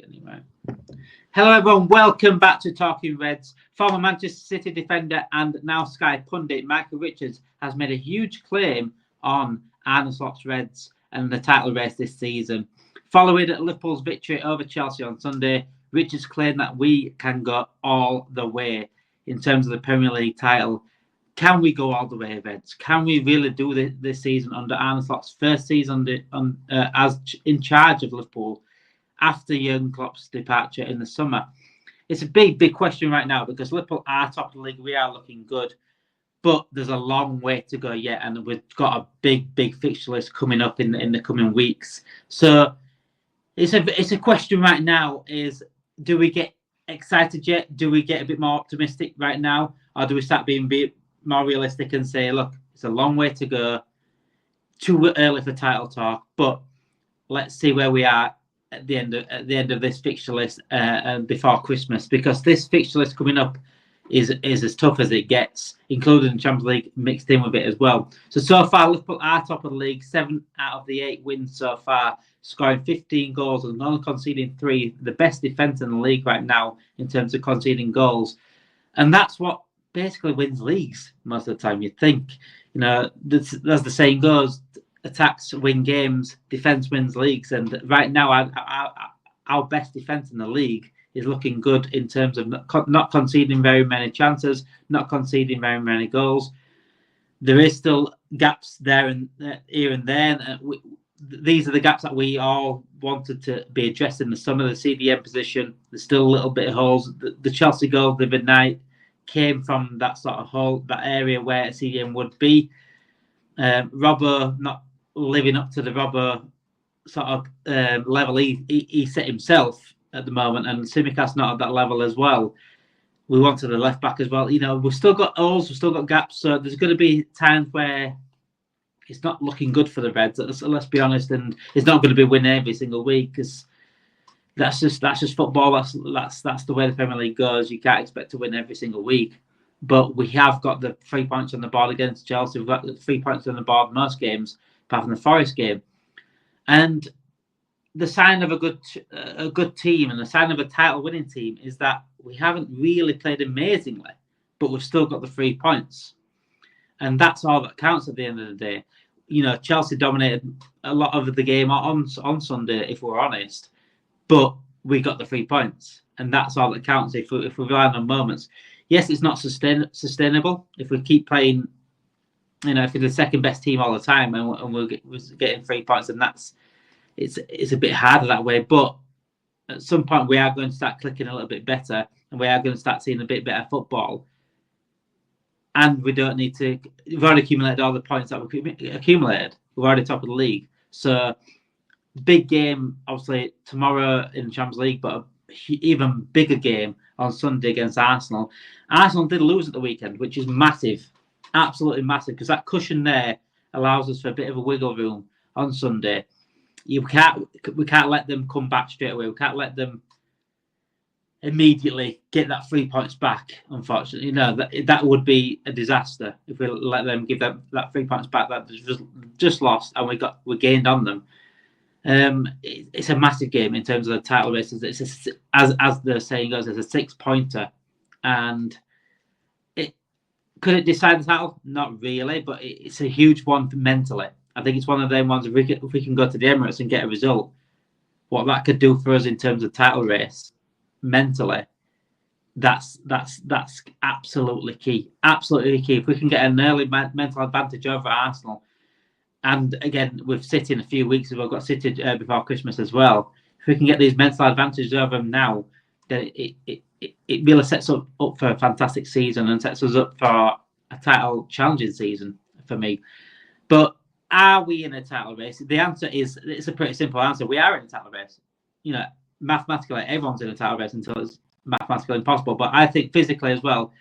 Anyway. Hello everyone, welcome back to Talking Reds. Former Manchester City defender and now Sky pundit Micah Richards has made a huge claim on Arne Slot's Reds and the title race this season. Following Liverpool's victory over Chelsea on Sunday, Richards claimed that we can go all the way in terms of the Premier League title. Can we go all the way, Reds? Can we really do this season under Arne Slot's first season as in charge of Liverpool after Jurgen Klopp's departure in the summer? It's a big question right now because Liverpool are top of the league. We are looking good, but there's a long way to go yet, and we've got a big fixture list coming up in the coming weeks. So it's a question right now: is do we get excited yet? Do we get a bit more optimistic right now, or do we start being a bit more realistic and say, look, it's a long way to go, too early for title talk, but let's see where we are at the end of this fixture list and before Christmas, because this fixture list coming up is as tough as it gets, including the Champions League mixed in with it as well. So far, Liverpool are top of the league, 7 out of the 8 wins so far, scoring 15 goals and only conceding 3, the best defence in the league right now in terms of conceding goals. And that's what basically wins leagues most of the time. You'd think, as the saying goes, attacks win games, defence wins leagues. And right now, our best defence in the league is looking good in terms of not conceding very many chances, not conceding very many goals. There is still gaps there and here and there. And these are the gaps that we all wanted to be addressed in the summer. The CDM position, there's still a little bit of holes. The Chelsea goal the other night came from that sort of hole, that area where a CDM would be. Robbo not living up to the Robbo sort of level he set himself at the moment, and Simicast's not at that level as well. We wanted the left back as well. We've still got holes, we've still got gaps, so there's going to be times where it's not looking good for the Reds. Let's be honest, and it's not going to be winning every single week because that's just football. That's the way the Premier League goes. You can't expect to win every single week. But we have got the 3 points on the board against Chelsea. We've got the 3 points on the board most games, apart from the Forest game. And the sign of a good team and the sign of a title-winning team is that we haven't really played amazingly, but we've still got the 3 points. And that's all that counts at the end of the day. Chelsea dominated a lot of the game on Sunday, if we're honest, but we got the 3 points. And that's all that counts if we rely on moments. Yes, it's not sustainable. If we keep playing, if we're the second best team all the time and we're getting 3 points, and it's a bit harder that way. But at some point, we are going to start clicking a little bit better, and we are going to start seeing a bit better football. And we don't need to. We've already accumulated all the points that we've accumulated. We're already top of the league. So, big game, obviously, tomorrow in the Champions League, but even bigger game on Sunday against Arsenal. Arsenal did lose at the weekend, which is massive, absolutely massive, because that cushion there allows us for a bit of a wiggle room on Sunday. We can't let them come back straight away. We can't let them immediately get that 3 points back. Unfortunately, that would be a disaster if we let them give that 3 points back that they just lost, and we gained on them. It's a massive game in terms of the title races. It's as the saying goes, it's a 6-pointer, and could it decide the title? Not really, but it's a huge one mentally. I think it's one of them ones. If we can go to the Emirates and get a result, what that could do for us in terms of title race mentally, that's absolutely key. Absolutely key. If we can get an early mental advantage over Arsenal. And again, with City in a few weeks, we've got City before Christmas as well. If we can get these mental advantages over them now, then it really sets up for a fantastic season and sets us up for a title challenging season for me. But are we in a title race? The answer is, it's a pretty simple answer. We are in a title race. Mathematically, everyone's in a title race until it's mathematically impossible. But I think physically as well,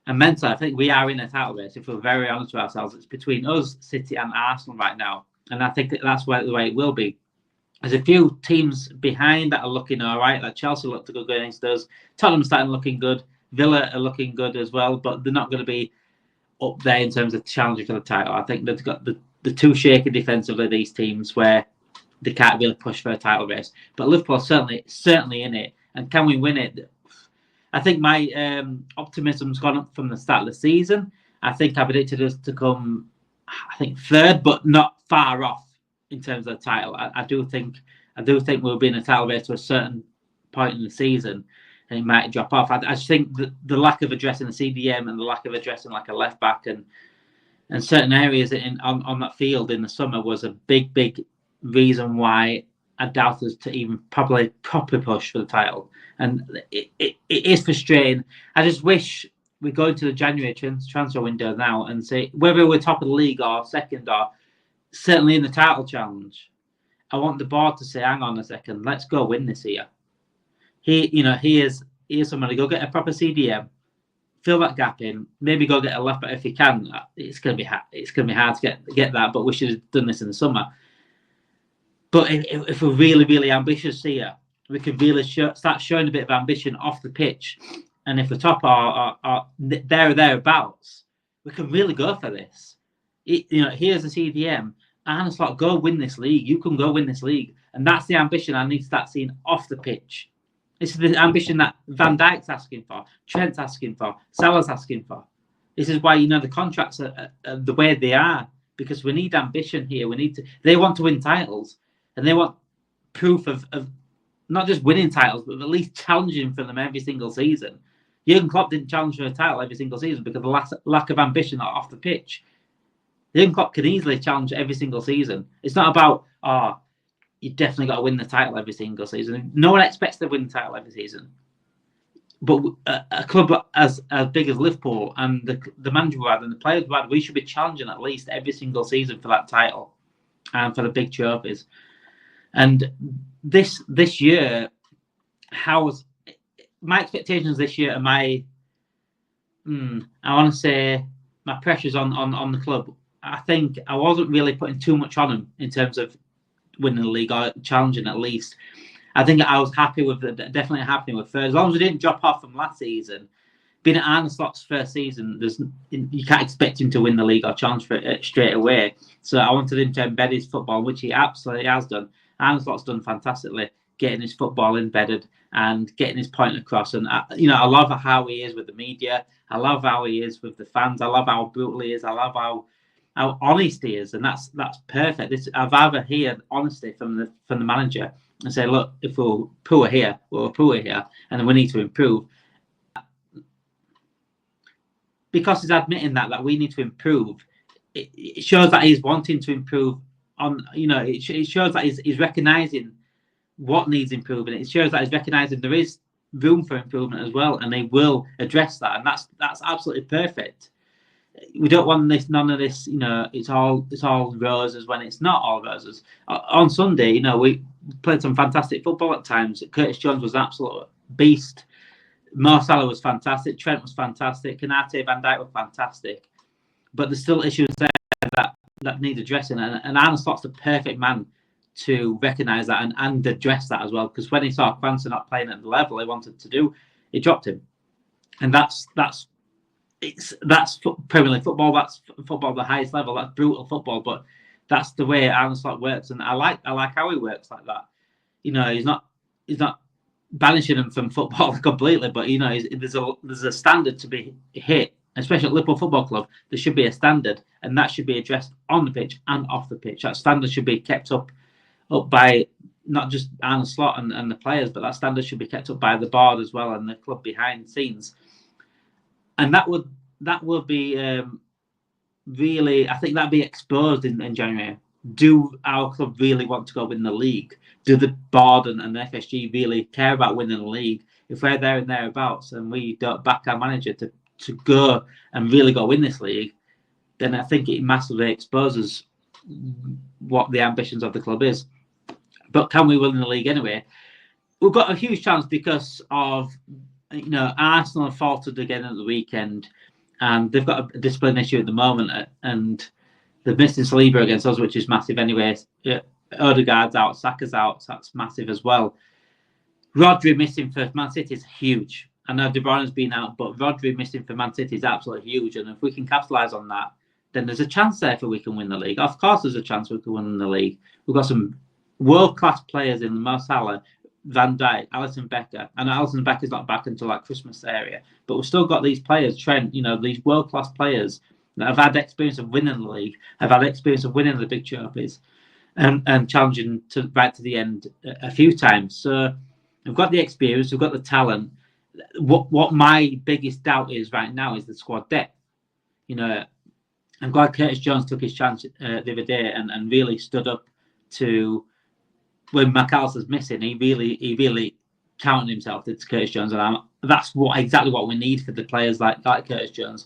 and mentally, I think we are in a title race. If we're very honest with ourselves, it's between us, City, and Arsenal right now, and I think that's the way it will be. There's a few teams behind that are looking all right. Like Chelsea look to go against us. Tottenham's starting looking good. Villa are looking good as well, but they're not going to be up there in terms of challenging for the title. I think they've got the two shaky defensively, these teams, where they can't really push for a title race. But Liverpool are certainly in it. And can we win it? I think my optimism's gone up from the start of the season. I think I predicted us to come, I think, third, but not far off in terms of the title. I do think we'll be in a title race to a certain point in the season, and it might drop off. I just think the lack of addressing the CDM and the lack of addressing like a left back and certain areas on that field in the summer was a big reason why I doubt us to even probably proper push for the title. And it is frustrating. I just wish we go into the January transfer window now and say whether we're top of the league or second or certainly in the title challenge. I want the board to say, hang on a second, let's go win this year. Here's somebody, go get a proper CDM, fill that gap in, maybe go get a left back if you can. It's gonna be hard to get that, but we should have done this in the summer. But if we're really ambitious here, we can really start showing a bit of ambition off the pitch. And if we're top or there or thereabouts, we can really go for this. Here's a CDM. Arne Slot, go win this league. You can go win this league. And that's the ambition I need to start seeing off the pitch. This is the ambition that Van Dijk's asking for, Trent's asking for, Salah's asking for. This is why, the contracts are the way they are, because we need ambition here. They want to win titles, and they want proof of not just winning titles, but at least challenging for them every single season. Jurgen Klopp didn't challenge for a title every single season because of the lack of ambition off the pitch. Jurgen Klopp can easily challenge every single season. It's not about, you definitely got to win the title every single season. No one expects to win the title every season. But a club as big as Liverpool and the manager we had and the players we had, we should be challenging at least every single season for that title and for the big trophies. And this year, my expectations this year are I want to say my pressures on the club. I think I wasn't really putting too much on them in terms of winning the league or challenging at least. I think I was definitely happy with first. As long as we didn't drop off from last season, being at Arne Slot's first season, you can't expect him to win the league or challenge for it straight away. So I wanted him to embed his football, which he absolutely has done. Arne Slot's done fantastically, getting his football embedded and getting his point across. And I love how he is with the media. I love how he is with the fans. I love how brutal he is. I love how honest he is, and that's perfect. I'd rather hear honesty from the manager and say, look, if we're poor here, and then we need to improve. Because he's admitting that we need to improve, it shows that he's wanting to improve. It shows that he's recognising what needs improving. It shows that he's recognising there is room for improvement as well, and they will address that, and that's absolutely perfect. We don't want none of this. It's all roses when it's not all roses. On Sunday, we played some fantastic football at times. Curtis Jones was an absolute beast. Mo Salah was fantastic. Trent was fantastic. Konate, Van Dijk were fantastic. But there's still issues there that need addressing, and Arne Slot's the perfect man to recognise that and address that as well. Because when he saw Kwanzaa not playing at the level he wanted to do, he dropped him, and that's Premier League football. That's football at the highest level. That's brutal football, but that's the way Arne Slot works, and I like how he works like that. He's not banishing him from football completely, but there's a standard to be hit, especially at Liverpool Football Club. There should be a standard, and that should be addressed on the pitch and off the pitch. That standard should be kept up by not just Arne Slot and the players, but that standard should be kept up by the board as well and the club behind the scenes. And that would be really, I think that'd be exposed in January. Do our club really want to go win the league? Do the board and the FSG really care about winning the league? If we're there and thereabouts and we don't back our manager to go and really go win this league, then I think it massively exposes what the ambitions of the club is. But can we win the league anyway? We've got a huge chance because of Arsenal have faltered again at the weekend, and they've got a discipline issue at the moment, and they're missing Saliba against us, which is massive anyway. Odegaard's out, Saka's out, so that's massive as well. Rodri missing for Man City is huge. I know De Bruyne's been out, but Rodri missing for Man City is absolutely huge, and if we can capitalise on that, then there's a chance there for we can win the league. Of course there's a chance we can win the league. We've got some world-class players in Mo Salah, Van Dijk, Alisson Becker, and Alisson Becker's not back until like Christmas area, but we've still got these players, Trent, these world-class players that have had experience of winning the league, have had experience of winning the big trophies, and challenging right to the end a few times. So we've got the experience, we've got the talent. What my biggest doubt is right now is the squad depth. I'm glad Curtis Jones took his chance the other day and really stood up to when McAllister's missing. He really counted himself to Curtis Jones, and that's exactly what we need for the players like Curtis Jones.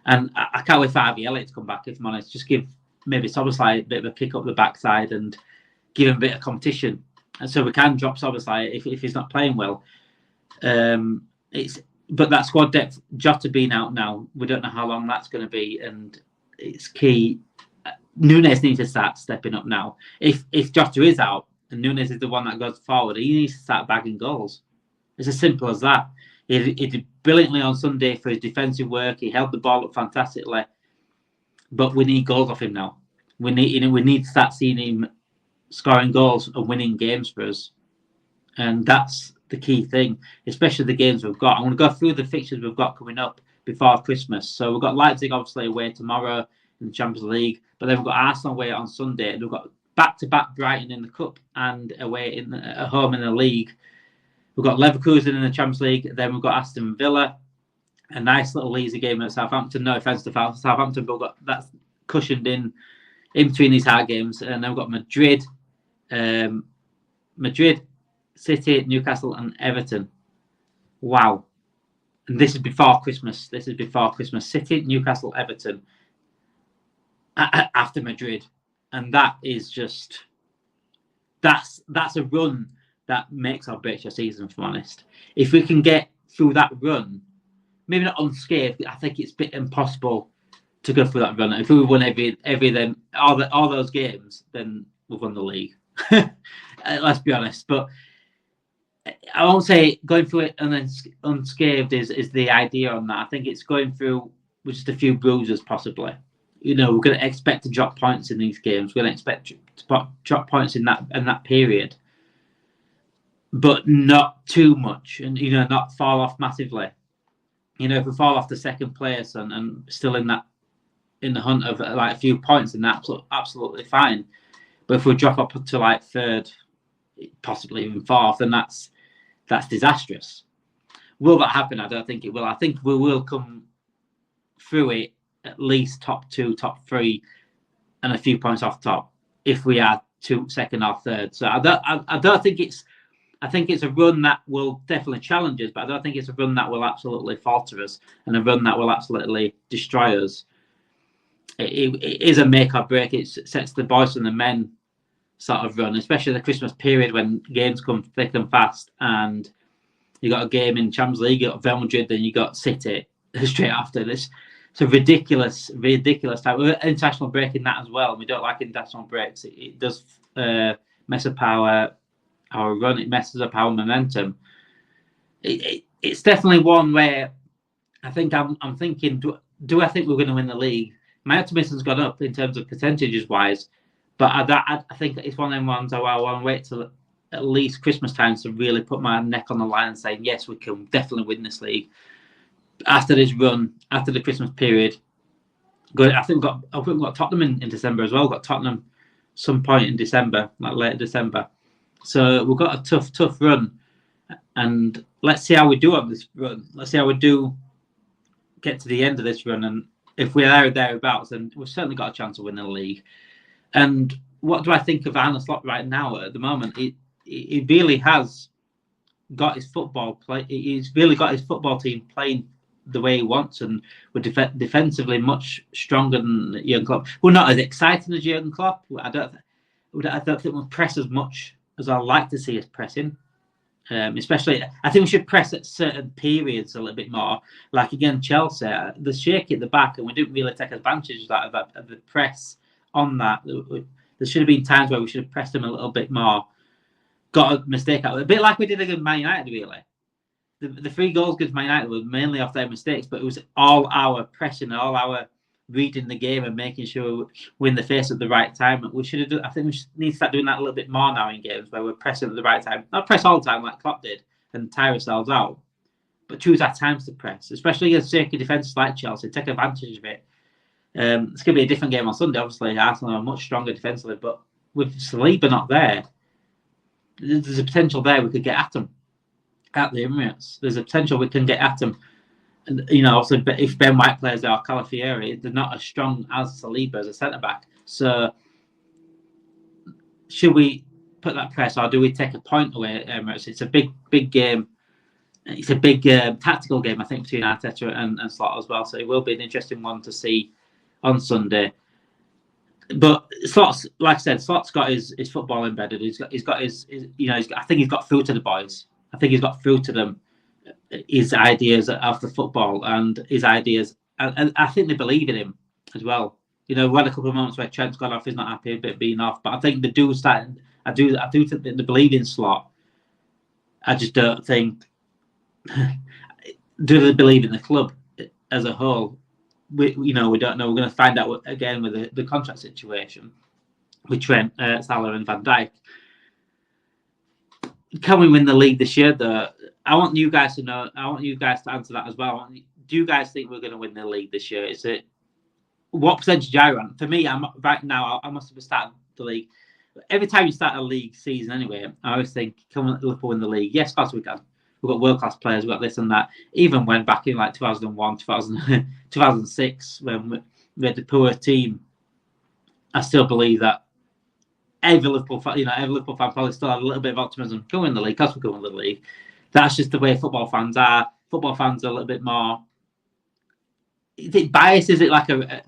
And I can't wait for Harvey Elliott to come back, if I'm honest. Just give maybe Szoboszlai a bit of a kick up the backside and give him a bit of competition. And so we can drop Szoboszlai if he's not playing well. But that squad depth, Jota being out now, we don't know how long that's going to be, and it's key. Núñez needs to start stepping up now. If Jota is out and Núñez is the one that goes forward, he needs to start bagging goals. It's as simple as that. He did brilliantly on Sunday for his defensive work. He held the ball up fantastically, but we need goals off him now. We need to start seeing him scoring goals and winning games for us, and that's the key thing, especially the games we've got. I'm going to go through the fixtures we've got coming up before Christmas. So we've got Leipzig obviously away tomorrow in the Champions League, but then we've got Arsenal away on Sunday, and we've got back-to-back Brighton in the Cup and away at home in the league. We've got Leverkusen in the Champions League, then we've got Aston Villa, a nice little easy game at Southampton. No offence to Southampton, but that's cushioned in between these hard games. And then we've got Madrid, City, Newcastle, and Everton. Wow. And this is before Christmas. City, Newcastle, Everton after Madrid. And that is just... That's a run that makes or breaks your season, if I'm honest. If we can get through that run, maybe not unscathed, I think it's a bit impossible to go through that run. If we won all those games, then we've won the league. Let's be honest. But I won't say going through it and then unscathed is the idea on that. I think it's going through with just a few bruises, possibly. We're going to expect to drop points in these games. We're going to expect to drop points in that period, but not too much, and not fall off massively. If we fall off the second place and still in the hunt of like a few points, then that's absolutely fine. But if we drop up to like third, possibly even fourth, then that's disastrous. Will that happen? I don't think it will. I think we will come through it at least top 2, top 3, and a few points off top if we are second or third. So I don't think it's. I think it's a run that will definitely challenge us, but I don't think it's a run that will absolutely falter us and a run that will absolutely destroy us. It is a make or break. It sets the boys and the men sort of run, especially the Christmas period when games come thick and fast, and you got a game in Champions League, you got Real Madrid, then you got City straight after this. It's a ridiculous time. We're international break in that as well. We don't like international breaks. It does mess up our run. It messes up our momentum. It's definitely one where I think I'm thinking, do I think we're going to win the league? My optimism's gone up in terms of percentages wise, but I think it's one of them ones where I want to wait till at least Christmas time to really put my neck on the line and say, yes, we can definitely win this league. After this run, after the Christmas period, I think we've got Tottenham in December as well. We've got Tottenham some point in December, like late December. So we've got a tough run, and let's see how we do on this run. Let's see how we do get to the end of this run, and if we're there or thereabouts, then we've certainly got a chance of winning the league. And what do I think of Arne Slot right now? At the moment, he really has got his football play. He's really got his football team playing the way he wants, and we're defensively much stronger than Jurgen Klopp. We're not as exciting as Jurgen Klopp. I don't think we'll press as much as I like to see us pressing. Especially, I think we should press at certain periods a little bit more. Like again, Chelsea, the shake at the back, and we didn't really take advantage of the press on that. There should have been times where we should have pressed them a little bit more. Got a mistake out of it, a bit like we did against Man United, really. The 3 goals against Man United were mainly off their mistakes, but it was all our pressing, all our reading the game and making sure we're in the face at the right time. We should have done. I think we need to start doing that a little bit more now in games where we're pressing at the right time. Not press all the time like Klopp did and tire ourselves out, but choose our times to press, especially against shaky defences like Chelsea. Take advantage of it. It's going to be a different game on Sunday. Obviously, Arsenal are much stronger defensively, but with Saliba not there, there's a potential there we could get at them at the Emirates. There's a potential we can get at them. And, also if Ben White plays there or Calafiori, they're not as strong as Saliba as a centre-back. So should we put that press or do we take a point away at Emirates? It's a big game. It's a big tactical game, I think, between Arteta and Slot as well. So it will be an interesting one to see on Sunday. But Slot's, like I said, Slot's got his football embedded. He's got his I think he's got through to the boys. I think he's got through to them his ideas of the football and his ideas, and I think they believe in him as well. We had a couple of moments where Trent's gone off, he's not happy about being off, but I think they do start. I do think they believe in Slot. I just don't think do they believe in the club as a whole. We don't know. We're going to find out again with the contract situation with Trent, Salah, and Van Dijk. Can we win the league this year, though? I want you guys to know. I want you guys to answer that as well. Do you guys think we're going to win the league this year? Is it what percentage are you on? For me, I'm right now. I must have started the league. Every time you start a league season, anyway, I always think, "Can Liverpool win the league?" Yes, of course we can. We've got world class players. We've got this and that. Even when back in like 2001, 2006, when we had the poor team, I still believe that every Liverpool fan, probably still have a little bit of optimism. Can win the league? Because we can win the league. That's just the way football fans are. Football fans are a little bit more. Is it biased? Is it like a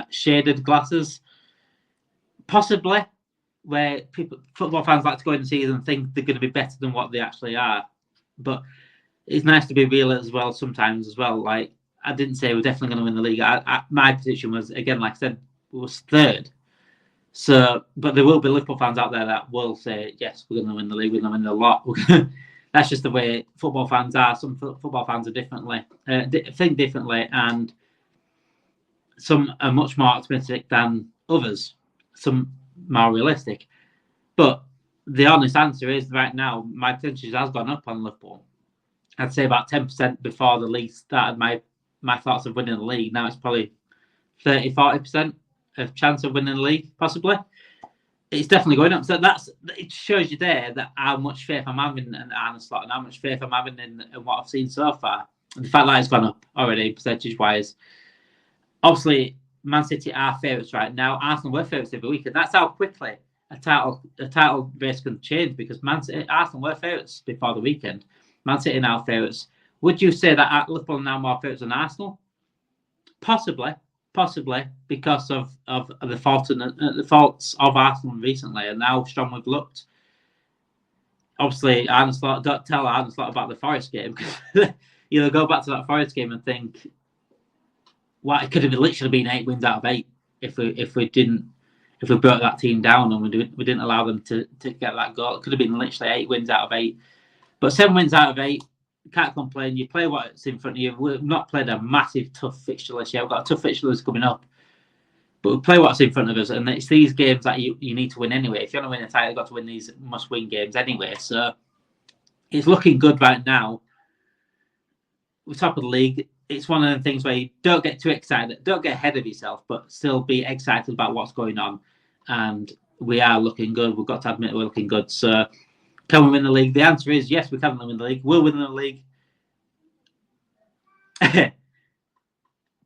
shaded glasses? Possibly, where football fans like to go in the season and think they're going to be better than what they actually are. But it's nice to be real as well sometimes as well. Like, I didn't say we're definitely going to win the league. My prediction was, again, like I said, was third. So, but there will be Liverpool fans out there that will say, yes, we're going to win the league. We're going to win a lot. That's just the way football fans are. Some football fans are think differently, and some are much more optimistic than others. Some more realistic. But the honest answer is, right now, my percentage has gone up on Liverpool. I'd say about 10% before the league started. My thoughts of winning the league. Now it's probably 30-40% of chance of winning the league, possibly. It's definitely going up. So it shows you there that how much faith I'm having in Arne Slot and how much faith I'm having in what I've seen so far. And the fact that it's gone up already, percentage-wise. Obviously, Man City are favourites right now. Arsenal were favourites every week, and that's how quickly a title race can change, because Arsenal were favourites before the weekend. Man City now favourites. Would you say that Liverpool are now more favourites than Arsenal? Possibly, because of the faults of Arsenal recently and how strong we've looked. Obviously, Arne Slot, don't tell Arne Slot about the Forest game. Go back to that Forest game and think, well, it could have literally been 8 wins out of 8 if we broke that team down and we didn't allow them to get that goal. It could have been literally 8 wins out of 8. But 7 wins out of 8, can't complain. You play what's in front of you. We've not played a massive tough fixture list yet. We've got a tough fixture list coming up. But we play what's in front of us, and it's these games that you need to win anyway. If you want to win a title, you've got to win these must-win games anyway. So it's looking good right now. We're top of the league. It's one of the things where you don't get too excited, don't get ahead of yourself, but still be excited about what's going on. And we are looking good. We've got to admit we're looking good. So can we win the league? The answer is yes, we can win the league. We'll win the league.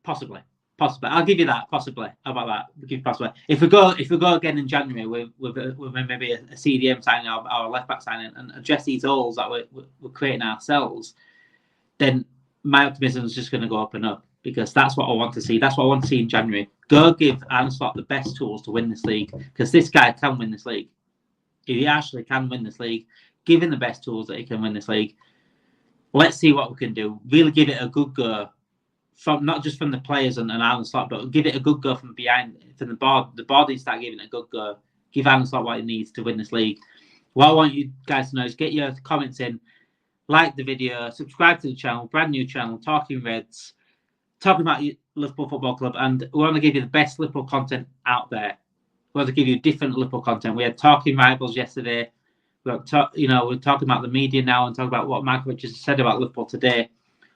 Possibly. I'll give you that. Possibly. How about that? We'll give you possibly. If we go again in January with maybe a CDM signing or a left back signing and address these holes that we're creating ourselves, then my optimism is just going to go up and up, because that's what I want to see. That's what I want to see in January. Go give Arne Slot the best tools to win this league, because this guy can win this league. If he actually can win this league, give him the best tools that he can win this league. Let's see what we can do. Really give it a good go, from not just from the players and Arne Slot, but give it a good go from behind, from the board. The board needs to start giving it a good go. Give Arne Slot what he needs to win this league. What I want you guys to know is get your comments in. Like the video, subscribe to the channel, brand new channel, Talking Reds, talking about Liverpool Football Club, and we want to give you the best Liverpool content out there. We want to give you different Liverpool content. We had Talking Rivals yesterday. We're talking about the media now and talking about what Micah Richards said about Liverpool today.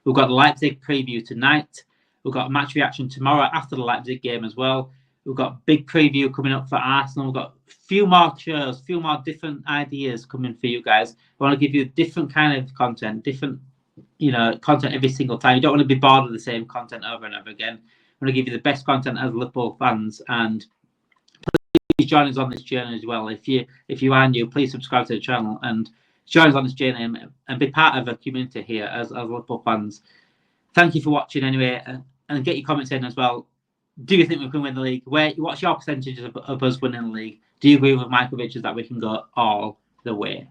We've got the Leipzig preview tonight. We've got match reaction tomorrow after the Leipzig game as well. We've got a big preview coming up for Arsenal. We've got a few more shows, a few more different ideas coming for you guys. We want to give you different kind of content, different content every single time. You don't want to be bored of the same content over and over again. We want to give you the best content as Liverpool fans, and please join us on this journey as well. If you are new, please subscribe to the channel and join us on this journey and be part of a community here as Liverpool fans. Thank you for watching anyway, and get your comments in as well. Do you think we can win the league? What's your percentage of us winning the league? Do you agree with Micah Richards that we can go all the way?